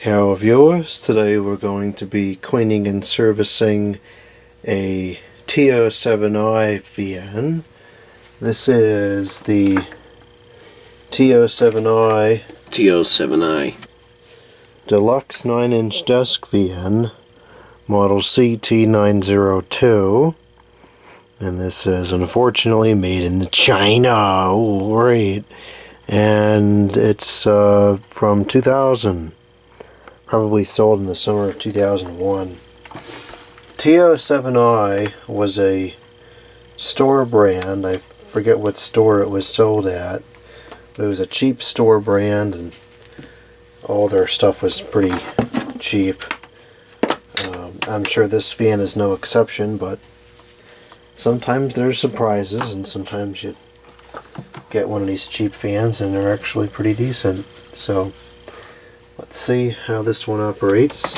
Hello viewers, today we're going to be cleaning and servicing a T07i VN. This is the T07i Deluxe 9-inch desk VN, model CT-902. And this is unfortunately made in China, oh, right. And it's from 2000. Probably sold in the summer of 2001. T07i was a store brand. I forget what store it was sold at. But it was a cheap store brand, and all their stuff was pretty cheap. I'm sure this fan is no exception, but sometimes there's surprises, and sometimes you get one of these cheap fans and they're actually pretty decent. So let's see how this one operates.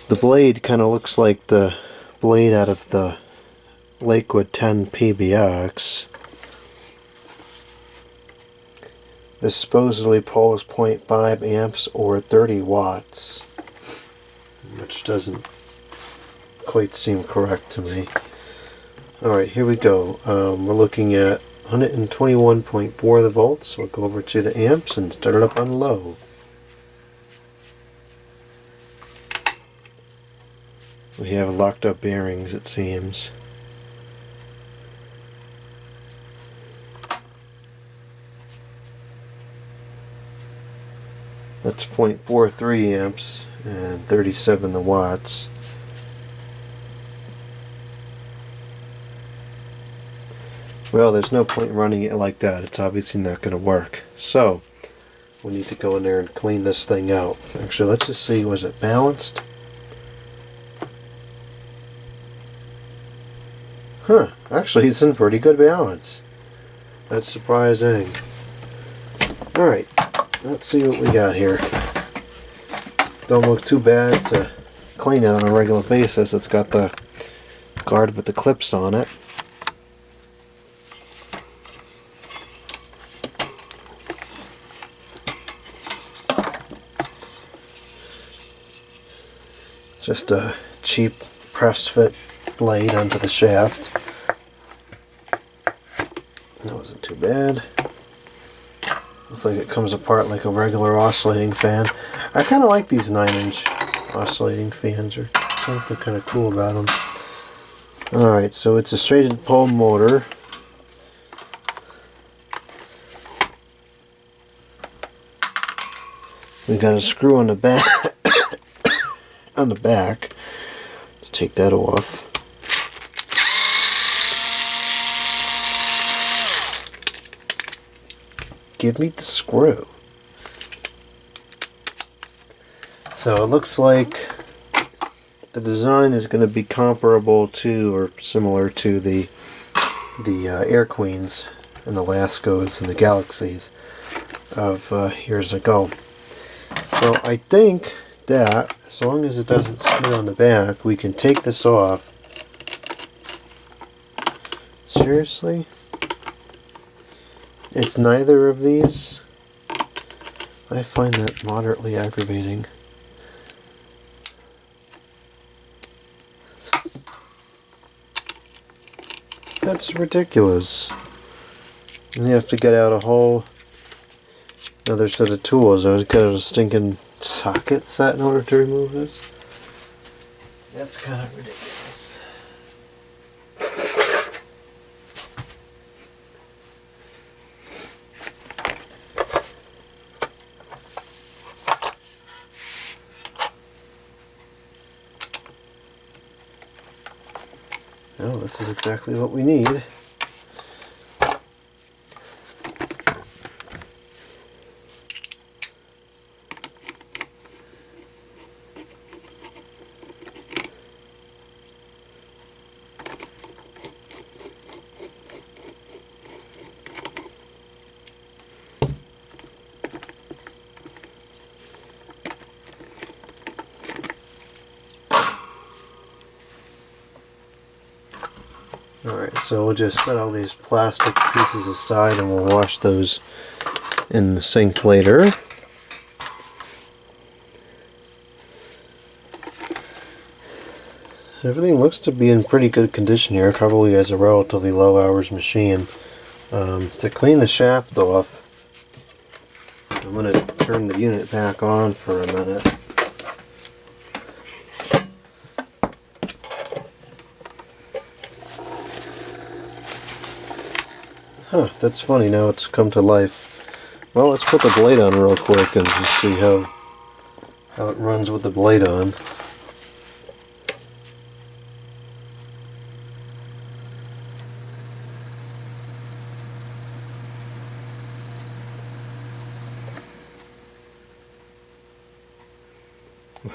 The blade kind of looks like the blade out of the Lakewood 10 PBX. This supposedly pulls 0.5 amps or 30 watts, which doesn't quite seem correct to me. Alright, here we go. We're looking at 121.4 the volts. We'll go over to the amps and start it up on low. We have locked up bearings, it seems. That's 0.43 amps and 37 the watts. Well, there's no point running it like that. It's obviously not going to work. So, we need to go in there and clean this thing out. Actually, let's just see, was it balanced? Huh, actually it's in pretty good balance. That's surprising. Alright, let's see what we got here. Don't look too bad to clean it on a regular basis. It's got the guard with the clips on it. Just a cheap press fit blade onto the shaft. That wasn't too bad. Looks like it comes apart like a regular oscillating fan. I kind of like these 9-inch oscillating fans. Or something kind of cool about them. Alright, so it's a straighted pole motor. We got a screw on the back. On the back. Let's take that off. Give me the screw. So it looks like the design is going to be comparable to or similar to the Air Queens and the Lascos and the Galaxies of years ago. So I think that as long as it doesn't split on the back, we can take this off. Seriously? It's neither of these? I find that moderately aggravating. That's ridiculous. And you have to get out a whole another set of tools. I would get out a stinking socket set in order to remove this. That's kind of ridiculous. Well, this is exactly what we need. Alright, so we'll just set all these plastic pieces aside and we'll wash those in the sink later. Everything looks to be in pretty good condition here, probably as a relatively low hours machine. To clean the shaft off, I'm going to turn the unit back on for a minute. Huh, that's funny, now it's come to life. Well, let's put the blade on real quick and just see how it runs with the blade on.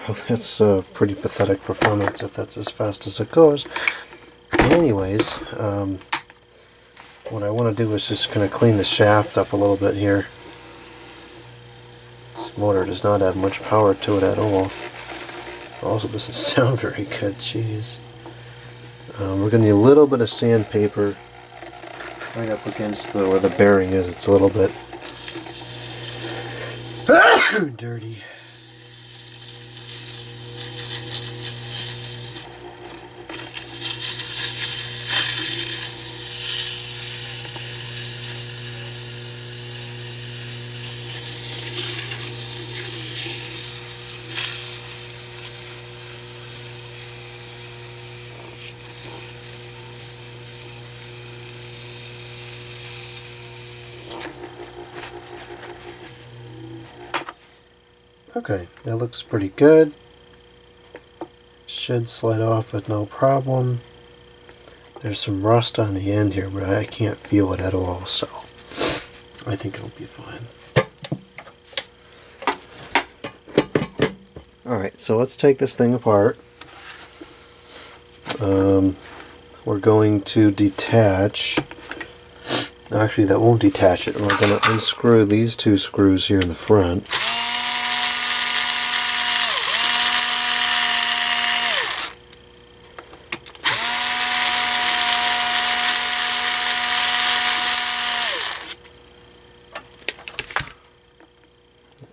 Well, that's a pretty pathetic performance if that's as fast as it goes. Anyways, what I want to do is just kind of clean the shaft up a little bit here. This motor does not have much power to it at all. Also doesn't sound very good, jeez. We're going to need a little bit of sandpaper right up against where the bearing is. It's a little bit dirty. Okay, that looks pretty good. Should slide off with no problem. There's some rust on the end here, but I can't feel it at all, so I think it'll be fine. Alright, so let's take this thing apart. We're going to detach. Actually, that won't detach it. We're going to unscrew these two screws here in the front.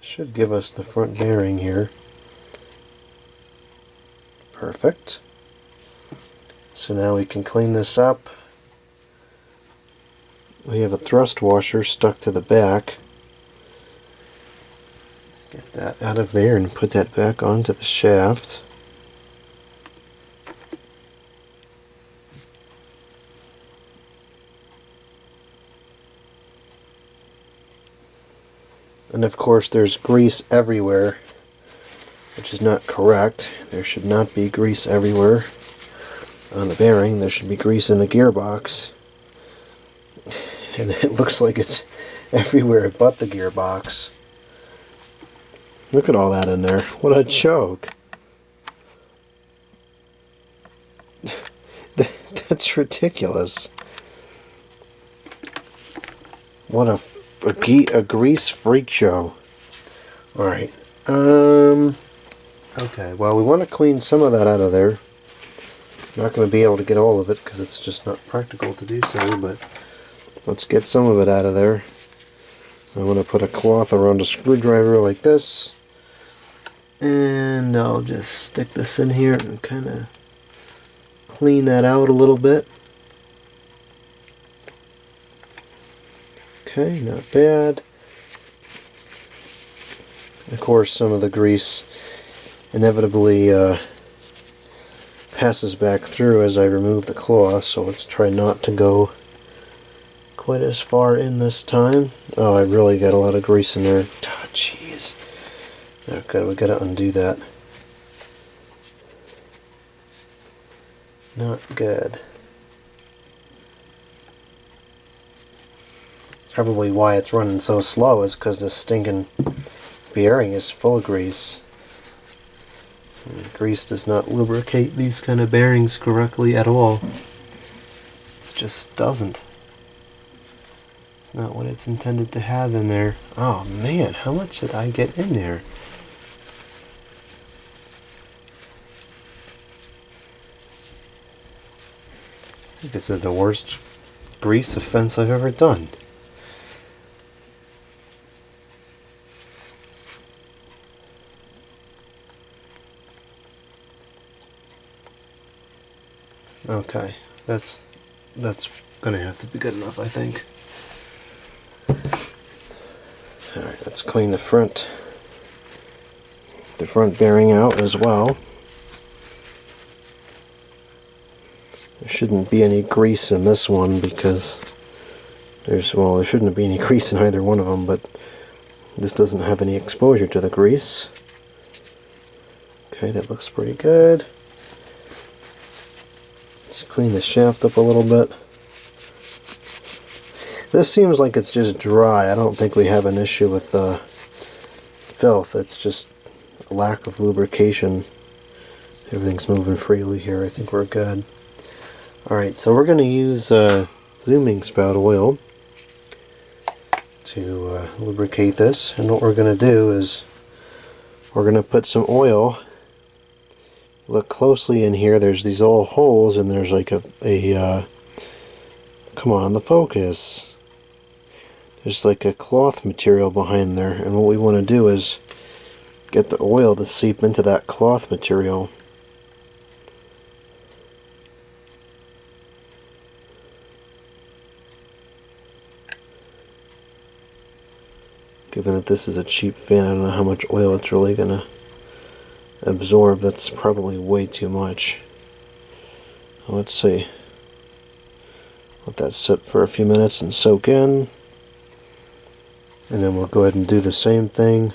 Should give us the front bearing here. Perfect. So now we can clean this up. We have a thrust washer stuck to the back. Let's get that out of there and put that back onto the shaft. And of course there's grease everywhere, which is not correct. There should not be grease everywhere on the bearing. There should be grease in the gearbox. And it looks like it's everywhere but the gearbox. Look at all that in there. What a joke. That's ridiculous. What a grease freak show. Alright. Okay, well, we want to clean some of that out of there. Not going to be able to get all of it because it's just not practical to do so, but let's get some of it out of there. I want to put a cloth around a screwdriver like this, and I'll just stick this in here and kind of clean that out a little bit. Okay, not bad. Of course, some of the grease inevitably passes back through as I remove the cloth, so let's try not to go quite as far in this time. Oh, I really got a lot of grease in there. Oh, jeez. Okay, we gotta undo that. Not good. Probably why it's running so slow is because this stinking bearing is full of grease. And grease does not lubricate these kind of bearings correctly at all. It just doesn't. It's not what it's intended to have in there. Oh man, how much did I get in there? I think this is the worst grease offense I've ever done. Okay, that's gonna have to be good enough, I think. Alright, let's clean the front bearing out as well. There shouldn't be any grease in this one because there shouldn't be any grease in either one of them, but this doesn't have any exposure to the grease. Okay, that looks pretty good. Just clean the shaft up a little bit. This seems like it's just dry. I don't think we have an issue with filth. It's just a lack of lubrication. Everything's moving freely here. I think we're good. Alright, so we're going to use zooming spout oil to lubricate this. And what we're going to do is we're going to put some oil. Look closely in here. There's these little holes, and there's like a come on, the focus. There's like a cloth material behind there, and what we want to do is get the oil to seep into that cloth material. Given that this is a cheap fan, I don't know how much oil it's really going to absorb. That's probably way too much. Let's see. Let that sit for a few minutes and soak in. And then we'll go ahead and do the same thing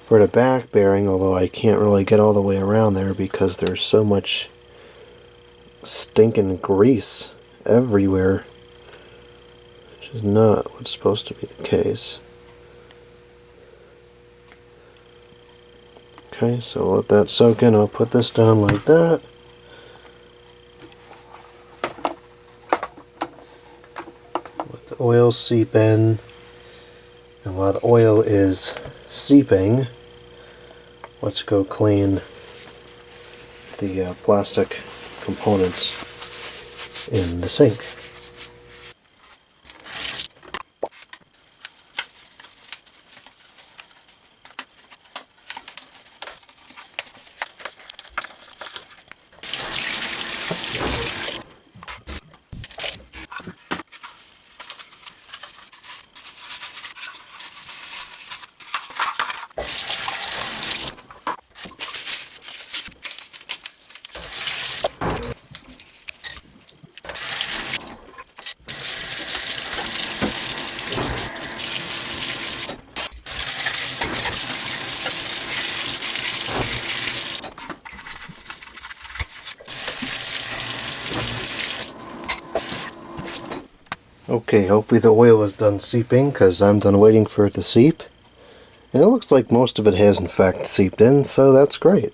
for the back bearing, although I can't really get all the way around there because there's so much stinking grease everywhere, which is not what's supposed to be the case. Okay, so let that soak in. I'll put this down like that. Let the oil seep in. And while the oil is seeping, let's go clean the plastic components in the sink. Okay, hopefully the oil is done seeping, because I'm done waiting for it to seep. And it looks like most of it has in fact seeped in, so that's great.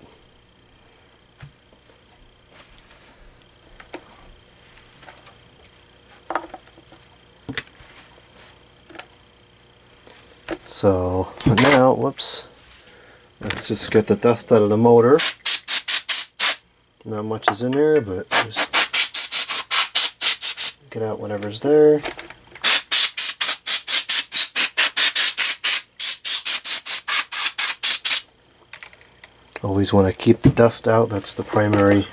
So now, whoops, let's just get the dust out of the motor. Not much is in there, but just get out whatever's there. Always want to keep the dust out. That's the primary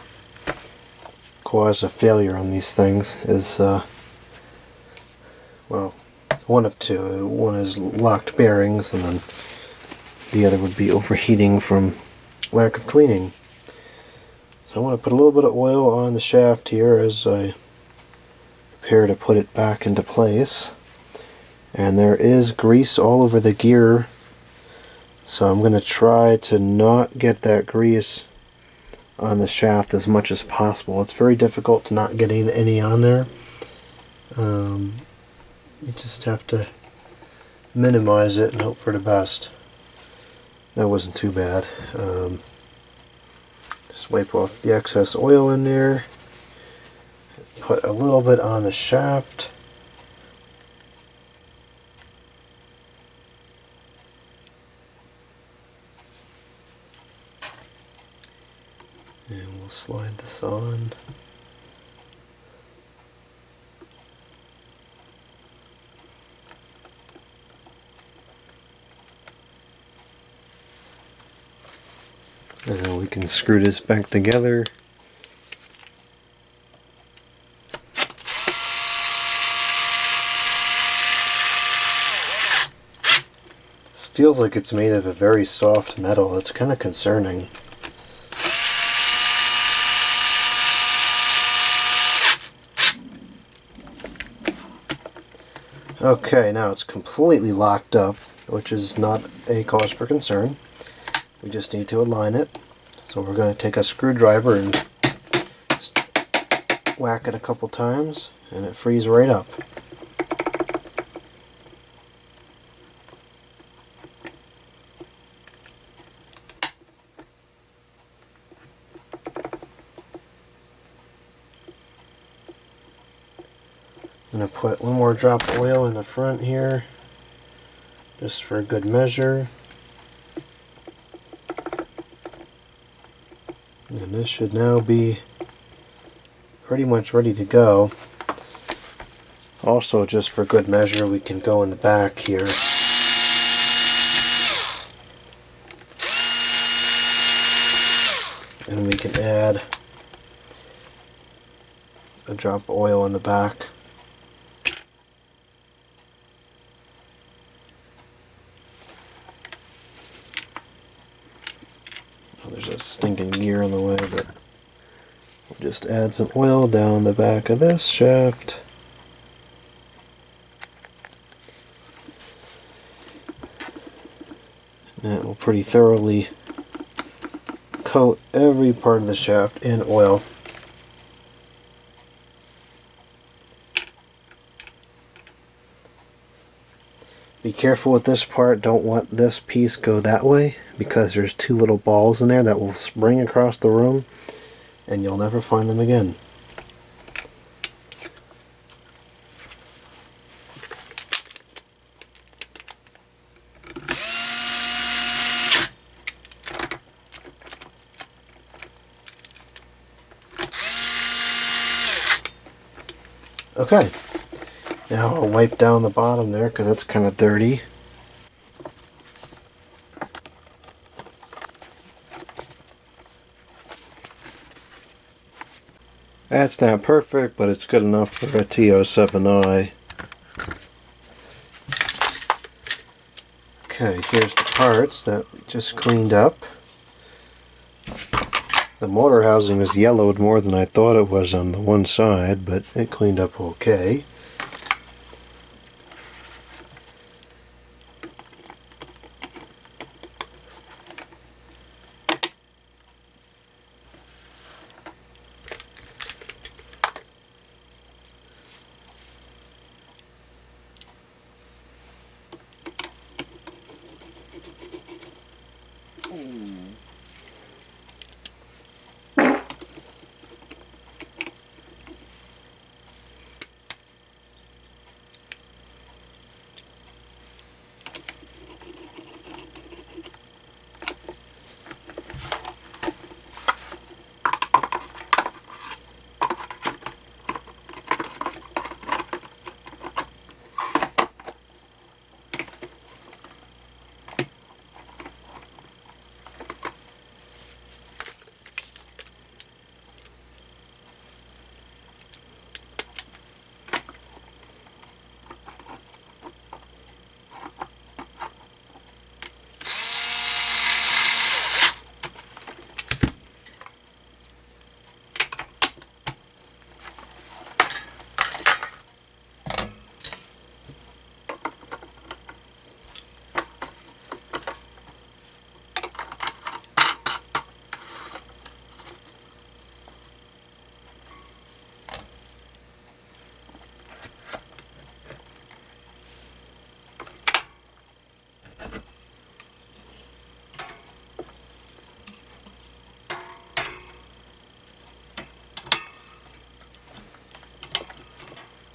cause of failure on these things, is well, one of two. One is locked bearings, and then the other would be overheating from lack of cleaning. So I want to put a little bit of oil on the shaft here as I prepare to put it back into place. And there is grease all over the gear, so I'm going to try to not get that grease on the shaft as much as possible. It's very difficult to not get any on there. You just have to minimize it and hope for the best. That wasn't too bad. Just wipe off the excess oil in there. Put a little bit on the shaft. And we'll slide this on. And then we can screw this back together. feels like it's made of a very soft metal. That's kind of concerning. Okay, now it's completely locked up, which is not a cause for concern. We just need to align it. So we're going to take a screwdriver and just whack it a couple times, and it frees right up. I'm going to put one more drop of oil in the front here, just for good measure. And this should now be pretty much ready to go. Also, just for good measure, we can go in the back here. And we can add a drop of oil in the back. There's a stinking gear in the way, but we'll just add some oil down the back of this shaft. And that will pretty thoroughly coat every part of the shaft in oil. Be careful with this part. Don't let this piece go that way, because there's two little balls in there that will spring across the room and you'll never find them again. Okay, now I'll wipe down the bottom there because that's kind of dirty. That's not perfect, but it's good enough for a T07i. Okay, here's the parts that we just cleaned up. The motor housing is yellowed more than I thought it was on the one side, but it cleaned up okay.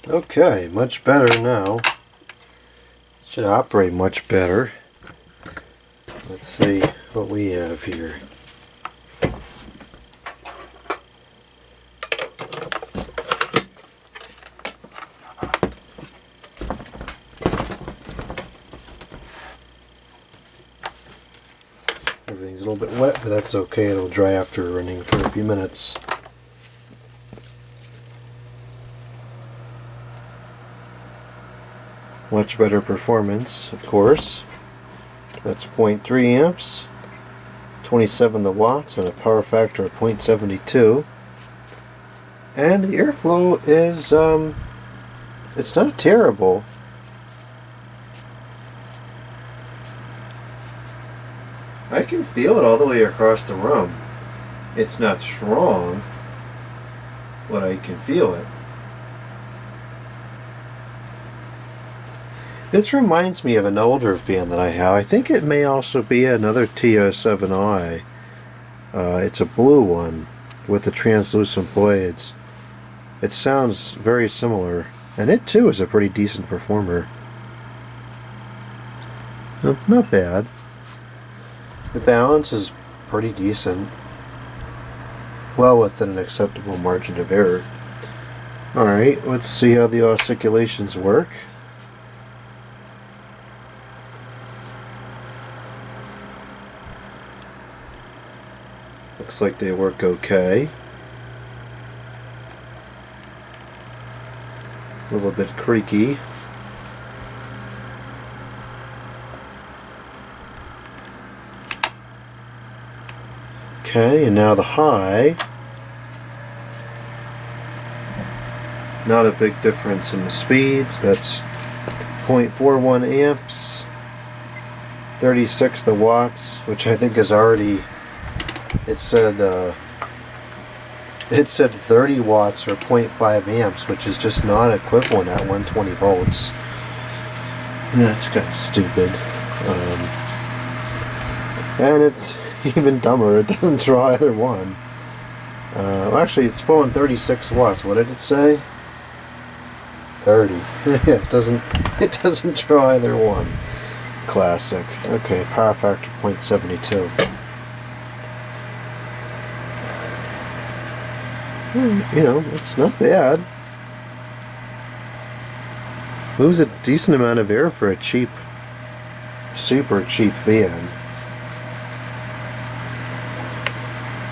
Okay, much better now. Should operate much better. Let's see what we have here. Everything's a little bit wet, but that's okay. It'll dry after running for a few minutes. Much better performance, of course. That's 0.3 amps, 27 the watts, and a power factor of 0.72. And the airflow is, it's not terrible. I can feel it all the way across the room. It's not strong, but I can feel it. This reminds me of an older fan that I have. I think it may also be another TO7i. It's a blue one with the translucent blades. It sounds very similar, and it too is a pretty decent performer. Not bad. The balance is pretty decent. Well within an acceptable margin of error. Alright, let's see how the oscillation work. Looks like they work okay. A little bit creaky. Okay, and now the high. Not a big difference in the speeds. That's 0.41 amps, 36 the watts, which I think is already, it said 30 watts or 0.5 amps, which is just not equivalent at 120 volts. That's kind of stupid. And it's even dumber, it doesn't draw either one. Well, actually, it's pulling 36 watts. What did it say? 30. Yeah, it doesn't draw either one. Classic. Okay, power factor 0.72. You know, it's not bad. Moves a decent amount of air for a cheap, super cheap fan.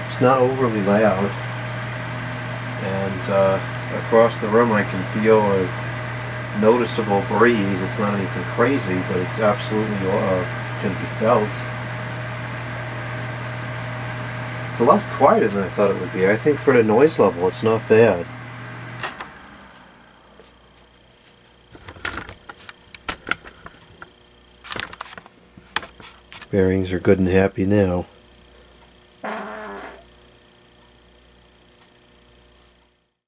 It's not overly loud, and across the room I can feel a noticeable breeze. It's not anything crazy, but it's absolutely can be felt. It's a lot quieter than I thought it would be. I think for the noise level it's not bad. Bearings are good and happy now.